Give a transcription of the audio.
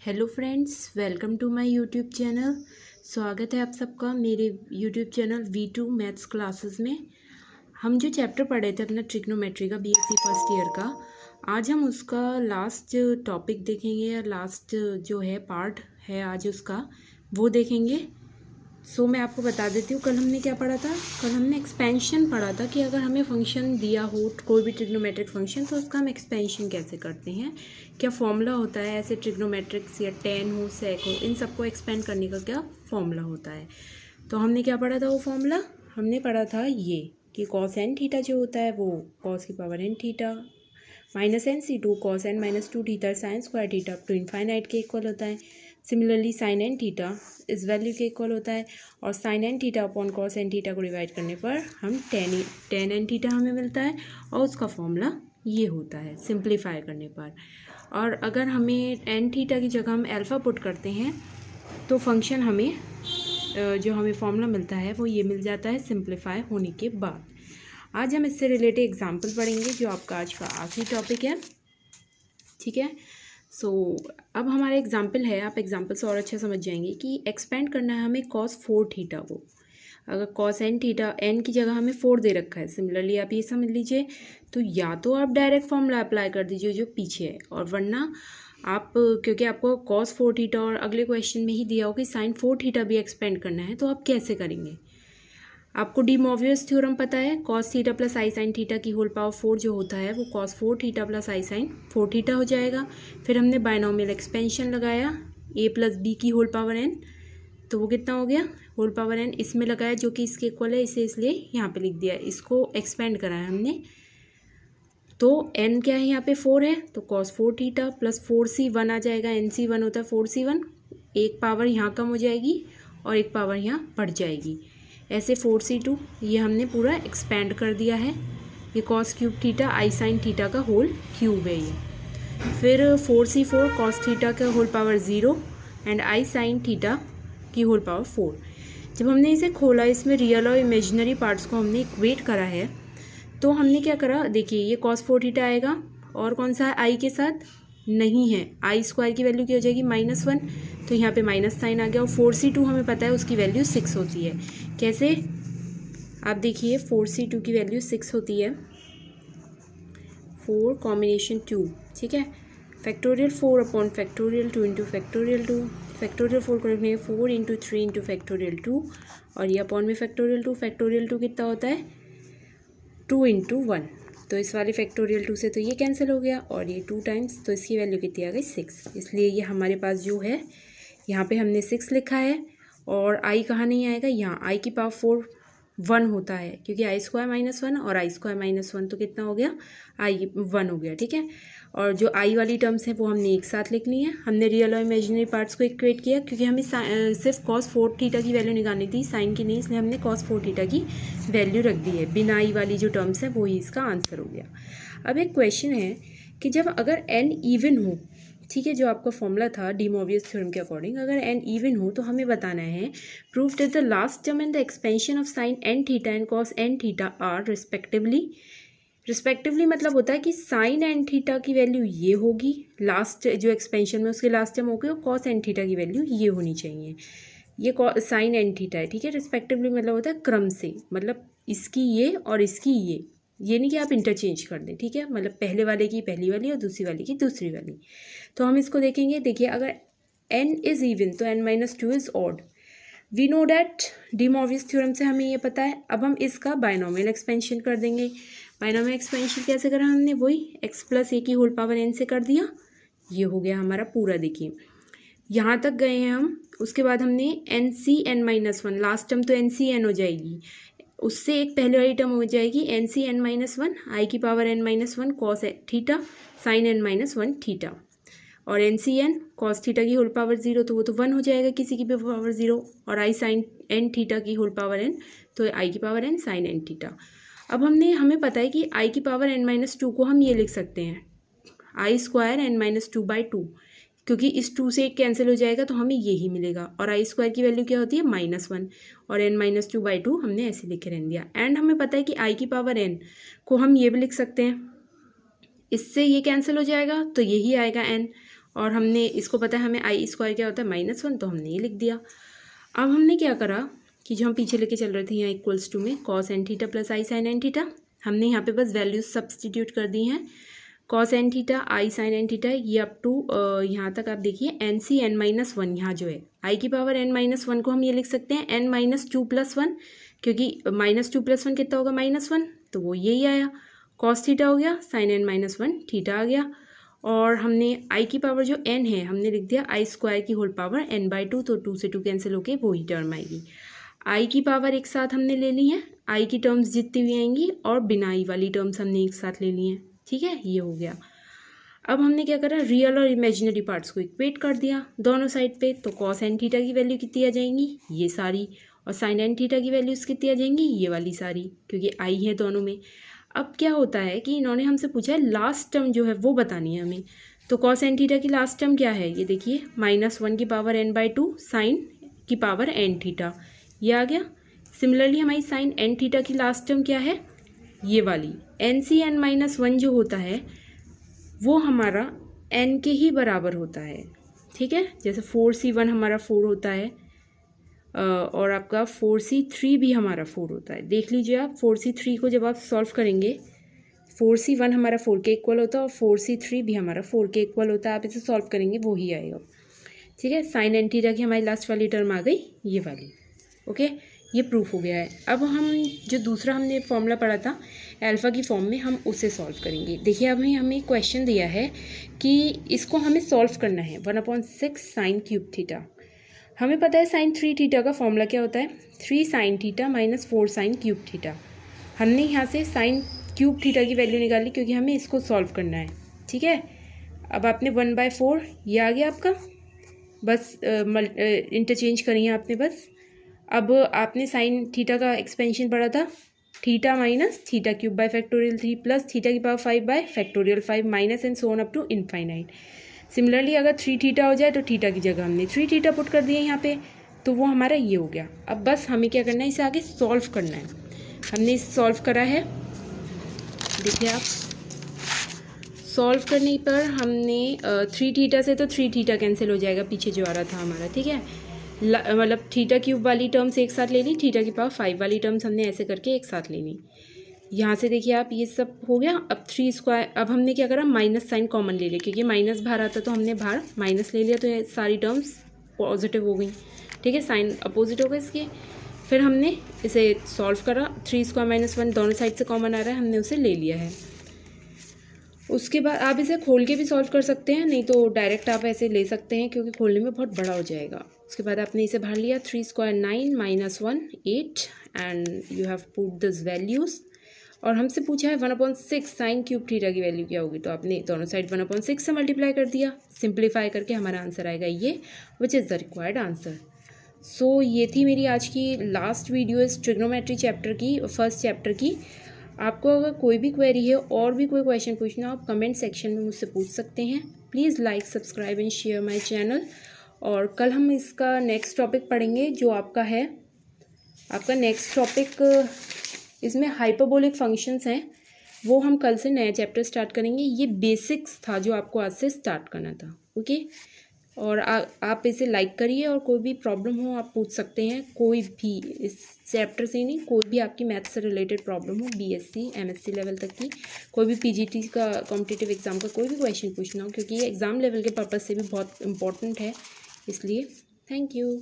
Hello friends, welcome to my YouTube channel. स्वागत है आप सबका मेरे YouTube channel V2 maths classes में। हम जो चैप्टर पढ़ रहे थे अपना ट्रिग्नोमेट्री का BSc फर्स्ट ईयर का, आज हम उसका लास्ट टॉपिक देखेंगे या लास्ट जो है पार्ट है आज उसका वो देखेंगे। मैं आपको बता देती हूँ कल हमने क्या पढ़ा था। कल हमने एक्सपेंशन पढ़ा था कि अगर हमें फंक्शन दिया हो कोई भी ट्रिग्नोमेट्रिक फंक्शन तो उसका हम एक्सपेंशन कैसे करते हैं, क्या फॉर्मूला होता है ऐसे ट्रिग्नोमेट्रिक्स या टेन हो सेक हो इन सबको एक्सपेंड करने का क्या फॉर्मूला होता है। तो हमने क्या पढ़ा था, वो फॉर्मूला हमने पढ़ा था ये कि कॉस एन थीटा जो होता है वो कॉस की power n theta minus n C two cos n minus two theta sine square theta to infinite के इक्वल होता है। सिमिलरली साइन एन थीटा इस वैल्यू के इक्वल होता है और sine n theta upon cos n theta को डिवाइड करने पर हम टेन एन थीटा हमें मिलता है और उसका फॉर्मूला ये होता है सिंप्लीफाई करने पर। और अगर हमें एन थीटा की जगह हम अल्फ़ा पुट करते हैं तो फंक्शन हमें जो हमें फॉर्मूला मिलता है वो ये मिल जाता है सिंप्लीफाई होने के बाद। आज हम इससे रिलेटेड एग्जाम्पल पढ़ेंगे जो आपका आज का आखिरी टॉपिक है, ठीक है। अब हमारा एग्जाम्पल है, आप एग्जाम्पल से और अच्छा समझ जाएंगे कि एक्सपेंड करना है हमें कॉस 4 थीटा को। अगर कॉस एन थीटा एन की जगह हमें 4 दे रखा है, सिमिलरली आप ये समझ लीजिए तो या तो आप डायरेक्ट फॉर्मूला अप्लाई कर दीजिए जो पीछे है, और वरना आप क्योंकि आपको कॉस 4 थीटा और अगले क्वेश्चन में ही दिया हो कि साइन 4 थीटा भी एक्सपेंड करना है, तो आप कैसे करेंगे। आपको डी मोवियस थ्योरम पता है, कॉस थीटा प्लस आई साइन थीटा की होल पावर 4 जो होता है वो कॉस 4 थीटा प्लस आई साइन 4 थीटा हो जाएगा। फिर हमने बायनोमियल एक्सपेंशन लगाया ए प्लस बी की होल पावर एन, तो वो कितना हो गया होल पावर एन इसमें लगाया जो कि इसके इक्वल है, इसे इसलिए यहाँ पे लिख दिया। इसको एक्सपेंड कराया हमने तो एन क्या है यहाँ पे 4 है तो कॉस 4 थीटा प्लस 4c1 आ जाएगा, NC1 होता है 4c1, एक पावर यहाँ कम हो जाएगी और एक पावर यहाँ बढ़ जाएगी, ऐसे 4c2 ये हमने पूरा एक्सपेंड कर दिया है। ये cos cube theta I sine theta का होल क्यूब है ये। फिर 4c4 कॉस थीटा का whole power 0 and I sine theta की होल पावर 4। जब हमने इसे खोला, इसमें रियल और इमेजिनरी पार्ट्स को हमने इक्वेट करा है, तो हमने क्या करा, देखिए ये कॉस 4 थीटा आएगा और कौन सा है आई के साथ नहीं है, आई स्क्वायर की वैल्यू क्या हो जाएगी -1, तो यहाँ पे माइनस साइन आ गया। और 4c2 हमें पता है उसकी वैल्यू 6 होती है। कैसे, आप देखिए 4c2 की वैल्यू 6 होती है 4 कॉम्बिनेशन 2, ठीक है। Factorial 4 upon factorial 2 into factorial 2, factorial 4 करेंगे 4 इंटू 3 इंटू फैक्टोरियल 2 और ये अपॉन में फैक्टोरियल 2 कितना होता है 2 इंटू 1, तो इस वाले फैक्टोरियल 2 से तो ये कैंसिल हो गया और ये 2 टाइम्स, तो इसकी वैल्यू कितनी आ गई 6। इसलिए ये हमारे पास जो है यहाँ पे हमने 6 लिखा है और आई कहाँ नहीं आएगा, यहाँ आई की पावर 4 1 होता है क्योंकि आई स्क्वायर -1 और आई स्क्वायर -1 तो कितना हो गया आई 1 हो गया, ठीक है। और जो आई वाली टर्म्स हैं वो हमने एक साथ लिख ली हैं। हमने रियल और इमेजिनरी पार्ट्स को इक्वेट किया क्योंकि हमें सिर्फ कॉस 4 थीटा की वैल्यू निकालनी थी, साइन की नहीं, इसलिए हमने कॉस 4 थीटा की वैल्यू रख दी है। बिना आई वाली जो टर्म्स है वो ही इसका आंसर हो गया। अब एक क्वेश्चन है कि जब अगर एन इवन हो, ठीक है, जो आपका फॉर्मूला था डी मोवियस थ्योरम के अकॉर्डिंग, अगर एन इवन हो तो हमें बताना है proof that the last term and the expansion of sine n theta and cos n theta are respectively मतलब होता है कि साइन एन थीटा की वैल्यू ये होगी, लास्ट जो एक्सपेंशन में उसके लास्ट टर्म होगी, और कॉस एन थीटा की वैल्यू ये होनी चाहिए। ये साइन एन थीटा है, ठीक है। रिस्पेक्टिवली मतलब होता है क्रम से, मतलब इसकी ये और इसकी ये नहीं कि आप इंटरचेंज कर दें, ठीक है, मतलब पहले वाले की पहली वाली और दूसरी वाले की दूसरी वाली। तो हम इसको देखेंगे, देखिए अगर n इज़ इवन तो n-2 is odd. We know that De Moivre's theorem से हमें ये पता है। अब हम इसका बायनोमियल एक्सपेंशन कर देंगे। बायनोमियल एक्सपेंशन कैसे करा हमने, वही x प्लस ए की होल पावर n से कर दिया, ये हो गया हमारा पूरा। देखिए यहाँ तक गए हैं हम, उसके बाद हमने NCn-1, लास्ट टर्म तो NCn हो जाएगी, उससे एक पहले वाली टर्म हो जाएगी NCn-1 आई की power n-1 cos theta sine n-1 theta, और NCn कॉस थीटा की होल पावर 0 तो वो तो 1 हो जाएगा किसी की भी पावर 0, और आई साइन n थीटा की होल पावर n तो आई की power n sine n theta. अब हमें पता है कि आई की पावर n-2 को हम ये लिख सकते हैं आई स्क्वायर n-2/2, क्योंकि इस 2 से एक कैंसिल हो जाएगा तो हमें यही मिलेगा, और आई स्क्वायर की वैल्यू क्या होती है -1 और n-2/2 हमने ऐसे लिखे रहने दिया। एंड हमें पता है कि आई की पावर n को हम ये भी लिख सकते हैं, इससे ये कैंसिल हो जाएगा तो यही आएगा n, और हमने इसको पता है हमें आई स्क्वायर क्या होता है -1, तो हमने ये लिख दिया। अब हमने क्या करा कि जो हम पीछे लेके चल रहे थे यहाँ इक्वल्स टू में cos n थीटा प्लस आई साइन एन थीटा, हमने यहाँ पे बस वैल्यूज सब्सटीट्यूट कर दी हैं। cos n theta I sign n theta ये अप टू यहाँ तक आप देखिए n/n-1 यहाँ जो है i की पावर n-1 को हम ये लिख सकते हैं n-2+1, क्योंकि -2+1 कितना होगा -1, तो वो यही आया। cos थीटा हो गया sin n-1 थीटा आ गया। और हमने i की पावर जो n है हमने लिख दिया आई स्क्वायर की होल पावर n/2, तो 2 से 2 कैंसिल होके वही टर्म आएगी। i की पावर एक साथ हमने ले ली है, i की टर्म्स जितनी भी आएंगी और बिना i वाली टर्म्स हमने एक साथ ले ली हैं। ठीक है, ये हो गया। अब हमने क्या करा, रियल और इमेजिनरी पार्ट्स को इक्वेट कर दिया दोनों साइड पे, तो cos n थीटा की वैल्यू कितनी आ जाएंगी, ये सारी, और sin n थीटा की वैल्यूज़ कितनी आ जाएंगी, ये वाली सारी, क्योंकि i है दोनों में। अब क्या होता है कि इन्होंने हमसे पूछा है लास्ट टर्म जो है वो बतानी है हमें, तो cos n थीटा की लास्ट टर्म क्या है, ये देखिए -1 की पावर n/2 sin की पावर n थीटा, ये आ गया। सिमिलरली हमारी sin n थीटा की लास्ट टर्म क्या है, ये वाली n/n-1 जो होता है वो हमारा n के ही बराबर होता है। ठीक है, जैसे 4c1 हमारा 4 होता है और आपका 4c3 भी हमारा 4 होता है। देख लीजिए आप 4c3 को जब आप सॉल्व करेंगे 4c1 हमारा 4 के इक्वल होता है और 4c3 भी हमारा 4 के इक्वल होता है। आप इसे सॉल्व करेंगे वो ही आएगा। ठीक है, sin n थीटा की हमारी लास्ट वाली टर्म आ गई, ये वाली। ओके, ये प्रूफ हो गया है। अब हम जो दूसरा हमने फॉर्मूला पढ़ा था अल्फ़ा की फॉर्म में, हम उसे सॉल्व करेंगे। देखिए अब हमें क्वेश्चन दिया है कि इसको हमें सॉल्व करना है 1/6 साइन क्यूब थीटा। हमें पता है साइन 3 थीटा का फॉर्मूला क्या होता है, 3 sine theta minus 4 sine cube theta. हमने यहाँ से साइन क्यूब थीटा की वैल्यू निकाली क्योंकि हमें इसको सॉल्व करना है। ठीक है, अब आपने 1/4 ये आ गया आपका, बस इंटरचेंज करिए आपने बस। अब आपने साइन थीटा का एक्सपेंशन पढ़ा था, theta minus theta cube by factorial 3 plus theta की power 5 by factorial 5 minus and so on up to infinite. Similarly अगर 3 थीटा हो जाए तो थीटा की जगह हमने 3 थीटा पुट कर दिए यहाँ पे, तो वो हमारा ये हो गया। अब बस हमें क्या करना है, इसे आगे सॉल्व करना है। हमने इसे सॉल्व करा है, देखिए आप सॉल्व करने पर हमने 3 थीटा से तो 3 थीटा कैंसिल हो जाएगा पीछे जो आ रहा था हमारा। ठीक है, मतलब थीटा क्यूब वाली टर्म्स एक साथ ले ली, थीटा की पावर 5 वाली टर्म्स हमने ऐसे करके एक साथ ले ली। यहाँ से देखिए आप ये सब हो गया। अब 3 स्क्वायर, अब हमने क्या करा, माइनस साइन कॉमन ले लिया क्योंकि माइनस बाहर आता तो हमने बाहर माइनस ले लिया, तो ये सारी टर्म्स पॉजिटिव हो गई। ठीक है, साइन अपोजिट हो गए इसके। फिर हमने इसे सॉल्व करा, 3 स्क्वायर -1 दोनों साइड से कॉमन आ रहा है, हमने उसे ले लिया है। उसके बाद आप इसे खोल के भी सॉल्व कर सकते हैं, नहीं तो डायरेक्ट आप ऐसे ले सकते हैं क्योंकि खोलने में बहुत बड़ा हो जाएगा। उसके बाद आपने इसे बाहर लिया, 3 square 9 -1 8 and you have put this values. और हमसे पूछा है 1/6 साइन क्यूब थीटा की वैल्यू क्या होगी, तो आपने दोनों साइड 1/6 से मल्टीप्लाई कर दिया। सिंप्लीफाई करके हमारा आंसर आएगा ये, which is the required answer. So ये थी मेरी आज की लास्ट वीडियो इस ट्रिग्नोमेट्री चैप्टर की, फर्स्ट चैप्टर की। आपको अगर कोई भी क्वेरी है और भी कोई क्वेश्चन पूछना हो, आप कमेंट सेक्शन में मुझसे पूछ सकते हैं। Please like, subscribe and share my channel. और कल हम इसका नेक्स्ट टॉपिक पढ़ेंगे जो आपका है, आपका नेक्स्ट टॉपिक इसमें हाइपरबोलिक फंक्शंस हैं, वो हम कल से नया चैप्टर स्टार्ट करेंगे। ये बेसिक्स था जो आपको आज से स्टार्ट करना था। ओके, और आप इसे लाइक करिए और कोई भी प्रॉब्लम हो आप पूछ सकते हैं, कोई भी, इस चैप्टर से नहीं, कोई भी आपकी मैथ्स से रिलेटेड प्रॉब्लम हो, BSc MSc लेवल तक की, कोई भी PGT का कॉम्पिटिटिव एग्ज़ाम का कोई भी क्वेश्चन पूछना हो, क्योंकि ये एग्ज़ाम लेवल के पर्पज़ से भी बहुत इंपॉर्टेंट है, इसलिए थैंक यू।